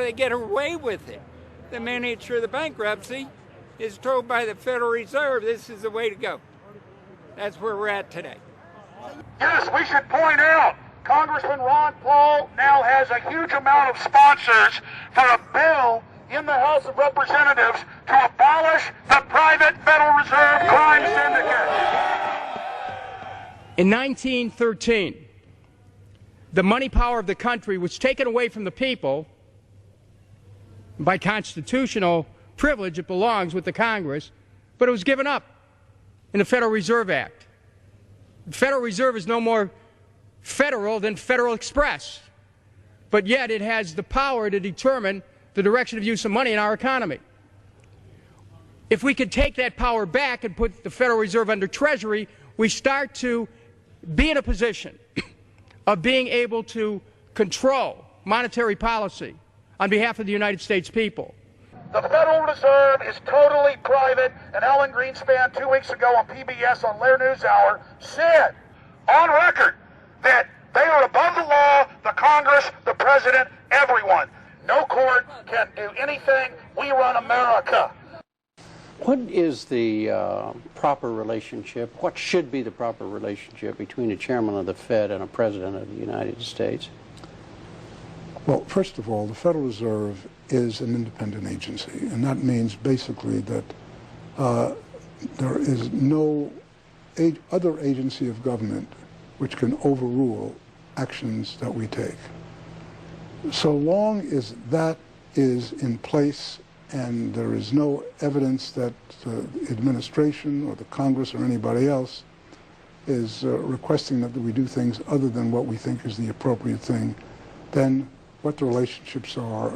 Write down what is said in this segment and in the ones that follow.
do they get away with it? The manager of the bankruptcy is told by the Federal Reserve this is the way to go. That's where we're at today. Yes, we should point out Congressman Ron Paul now has a huge amount of sponsors for a bill in the House of Representatives to abolish the private Federal Reserve crime syndicate. In 1913, the money power of the country was taken away from the people. By constitutional privilege, it belongs with the Congress, but it was given up in the Federal Reserve Act. The Federal Reserve is no more federal than Federal Express, but yet it has the power to determine the direction of use of money in our economy. If we could take that power back and put the Federal Reserve under Treasury, we start to be in a position of being able to control monetary policy on behalf of the United States people. The Federal Reserve is totally private, and Alan Greenspan 2 weeks ago on PBS on Lair NewsHour said on record that they are above the law, the Congress, the President, everyone. No court can do anything. We run America. What is the proper relationship, what should be the proper relationship between a chairman of the Fed and a president of the United States? Well, first of all, the Federal Reserve is an independent agency, and that means basically that there is no other agency of government which can overrule actions that we take. So long as that is in place and there is no evidence that the administration or the Congress or anybody else is requesting that we do things other than what we think is the appropriate thing, then what the relationships are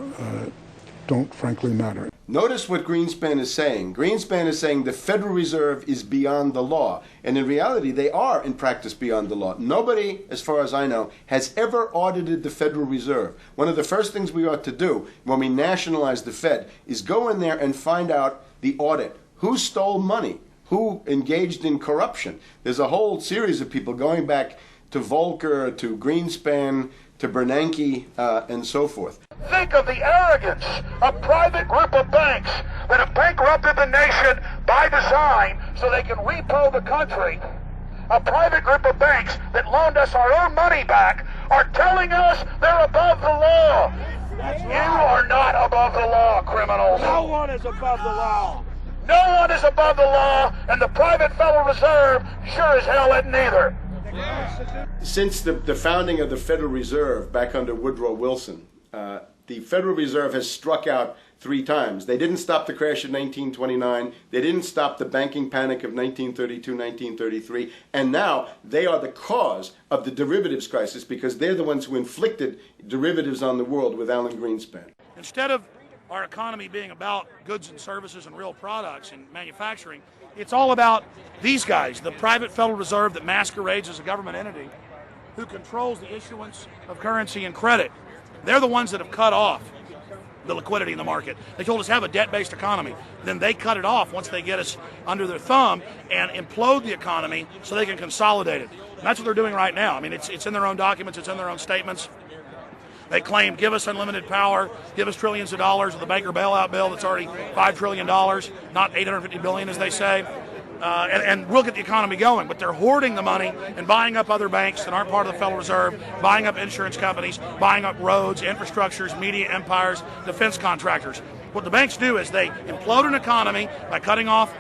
don't frankly matter. Notice what Greenspan is saying. Greenspan is saying the Federal Reserve is beyond the law. And in reality, they are in practice beyond the law. Nobody, as far as I know, has ever audited the Federal Reserve. One of the first things we ought to do when we nationalize the Fed is go in there and find out the audit. Who stole money? Who engaged in corruption? There's a whole series of people going back to Volcker, to Greenspan, to Bernanke, and so forth. Think of the arrogance of private group of banks that have bankrupted the nation by design so they can repo the country. A private group of banks that loaned us our own money back are telling us they're above the law. You are not above the law, criminals. No one is above the law. No one is above the law, and the private Federal Reserve sure as hell isn't either. Since the founding of the Federal Reserve back under Woodrow Wilson, the Federal Reserve has struck out 3 times. They didn't stop the crash of 1929. They didn't stop the banking panic of 1932, 1933. And now they are the cause of the derivatives crisis because they're the ones who inflicted derivatives on the world with Alan Greenspan. Instead of our economy being about goods and services and real products and manufacturing, it's all about these guys, the private Federal Reserve that masquerades as a government entity who controls the issuance of currency and credit. They're the ones that have cut off the liquidity in the market. They told us have a debt-based economy. Then they cut it off once they get us under their thumb and implode the economy so they can consolidate it. And that's what they're doing right now. I mean, it's in their own documents, it's in their own statements. They claim, give us unlimited power, give us trillions of dollars of the banker bailout bill that's already $5 trillion, not $850 billion as they say. And we'll get the economy going, but they're hoarding the money and buying up other banks that aren't part of the Federal Reserve, buying up insurance companies, buying up roads, infrastructures, media empires, defense contractors. What the banks do is they implode an economy by cutting off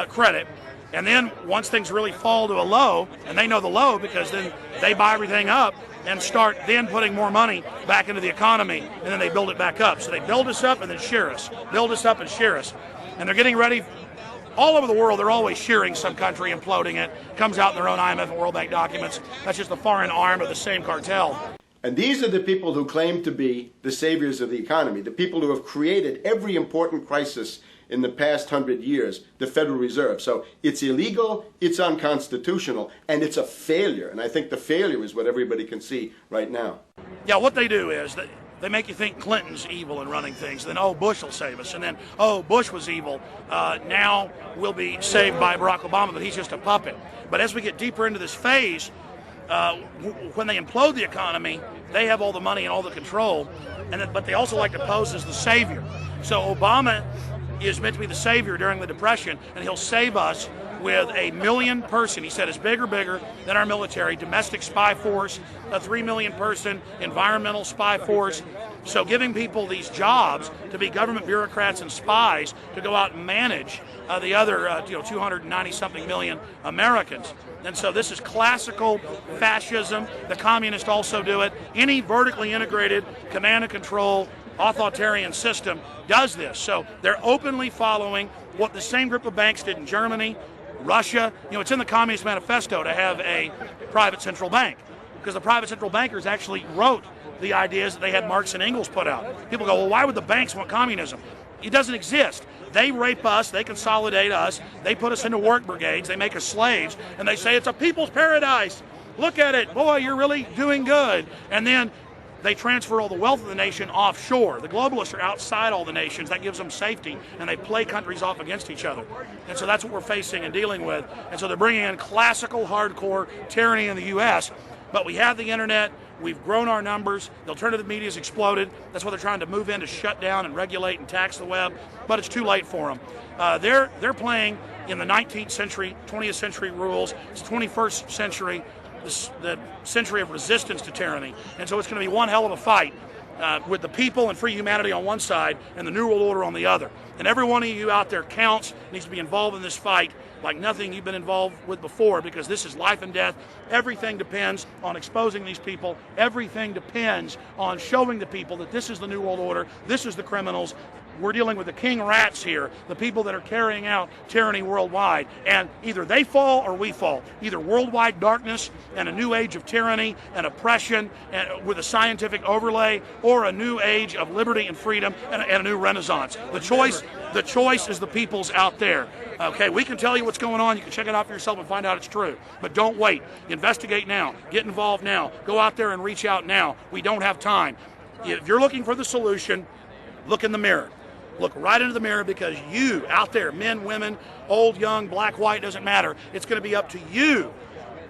credit, and then once things really fall to a low, and they know the low because then they buy everything up and start then putting more money back into the economy, and then they build it back up. So they build us up and then shear us, build us up and shear us. And they're getting ready. All over the world, they're always shearing some country, imploding it. Comes out in their own IMF and World Bank documents. That's just the foreign arm of the same cartel. And these are the people who claim to be the saviors of the economy, the people who have created every important crisis in the past 100 years, the Federal Reserve. So it's illegal, it's unconstitutional, and it's a failure. And I think the failure is what everybody can see right now. Yeah, what they do is they make you think Clinton's evil in running things. Then, oh, Bush will save us. And then, oh, Bush was evil. Now we'll be saved by Barack Obama, but he's just a puppet. But as we get deeper into this phase, when they implode the economy, they have all the money and all the control, but they also like to pose as the savior. So Obama is meant to be the savior during the Depression, and he'll save us with a 1 million person, he said, is bigger than our military, domestic spy force, a 3 million person environmental spy force. So giving people these jobs to be government bureaucrats and spies to go out and manage the other 290-something million Americans. And so this is classical fascism. The communists also do it. Any vertically integrated command and control authoritarian system does this. So they're openly following what the same group of banks did in Germany, Russia. It's in the Communist Manifesto to have a private central bank, because the private central bankers actually wrote the ideas that they had Marx and Engels put out. People go, well, why would the banks want communism? It doesn't exist. They rape us, they consolidate us, they put us into work brigades, they make us slaves, and they say it's a people's paradise. Look at it, boy, you're really doing good. And then they transfer all the wealth of the nation offshore. The globalists are outside all the nations. That gives them safety, and they play countries off against each other. And so that's what we're facing and dealing with. And so they're bringing in classical, hardcore tyranny in the U.S., but we have the internet. We've grown our numbers. The alternative media has exploded. That's why they're trying to move in to shut down and regulate and tax the web, but it's too late for them. They're playing in the 19th century, 20th century rules. It's 21st century, the century of resistance to tyranny. And so it's going to be one hell of a fight with the people and free humanity on one side and the New World Order on the other. And every one of you out there counts, needs to be involved in this fight like nothing you've been involved with before, because this is life and death. Everything depends on exposing these people. Everything depends on showing the people that this is the New World Order, this is the criminals. We're dealing with the king rats here, the people that are carrying out tyranny worldwide. And either they fall or we fall. Either worldwide darkness and a new age of tyranny and oppression and with a scientific overlay, or a new age of liberty and freedom and a new renaissance. The choice is the people's out there. Okay, we can tell you what's going on. You can check it out for yourself and find out it's true. But don't wait. Investigate now. Get involved now. Go out there and reach out now. We don't have time. If you're looking for the solution, look in the mirror. Look right into the mirror, because you out there, men, women, old, young, black, white, doesn't matter. It's going to be up to you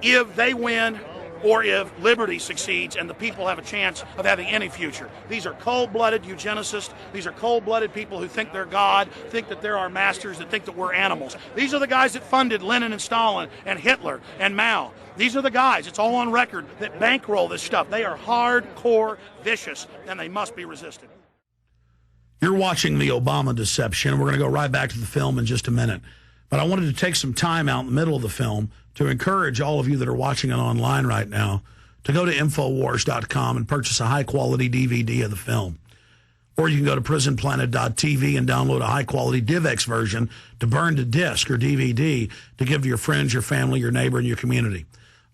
if they win or if liberty succeeds and the people have a chance of having any future. These are cold-blooded eugenicists. These are cold-blooded people who think they're God, think that they're our masters, that think that we're animals. These are the guys that funded Lenin and Stalin and Hitler and Mao. These are the guys, it's all on record, that bankroll this stuff. They are hardcore vicious, and they must be resisted. You're watching the Obama deception. We're going to go right back to the film in just a minute. But I wanted to take some time out in the middle of the film to encourage all of you that are watching it online right now to go to InfoWars.com and purchase a high-quality DVD of the film. Or you can go to PrisonPlanet.tv and download a high-quality DivX version to burn to disc or DVD to give to your friends, your family, your neighbor, and your community.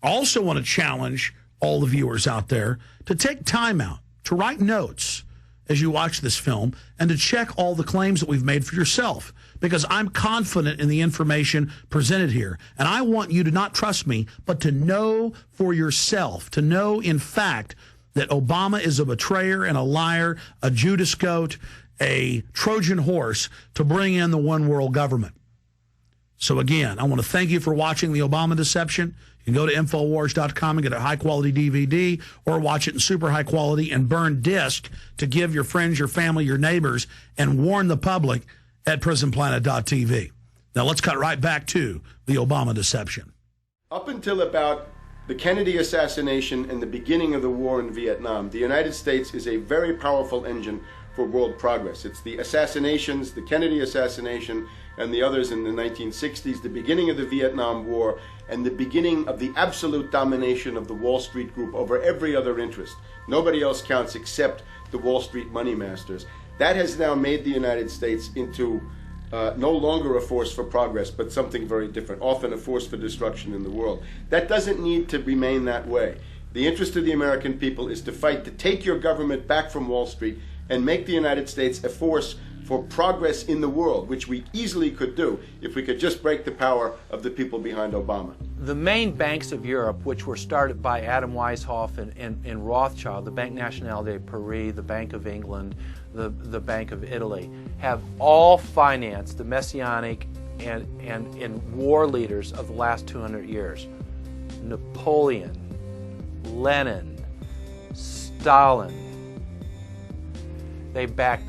I also want to challenge all the viewers out there to take time out, to write notes as you watch this film, and to check all the claims that we've made for yourself, because I'm confident in the information presented here. And I want you to not trust me, but to know for yourself, to know in fact that Obama is a betrayer and a liar, a Judas goat, a Trojan horse to bring in the one world government. So again, I want to thank you for watching the Obama deception. You can go to InfoWars.com and get a high-quality DVD, or watch it in super high quality and burn disc to give your friends, your family, your neighbors, and warn the public at PrisonPlanet.tv. Now let's cut right back to the Obama deception. Up until about the Kennedy assassination and the beginning of the war in Vietnam, the United States is a very powerful engine for world progress. It's the assassinations, the Kennedy assassination, and the others in the 1960s, the beginning of the Vietnam War, and the beginning of the absolute domination of the Wall Street group over every other interest. Nobody else counts except the Wall Street money masters. That has now made the United States into no longer a force for progress, but something very different, often a force for destruction in the world. That doesn't need to remain that way. The interest of the American people is to fight to take your government back from Wall Street and make the United States a force for progress in the world, which we easily could do if we could just break the power of the people behind Obama. The main banks of Europe, which were started by Adam Weishaupt and Rothschild, the Banque Nationale de Paris, the Bank of England, the Bank of Italy, have all financed the messianic and war leaders of the last 200 years. Napoleon, Lenin, Stalin. They backed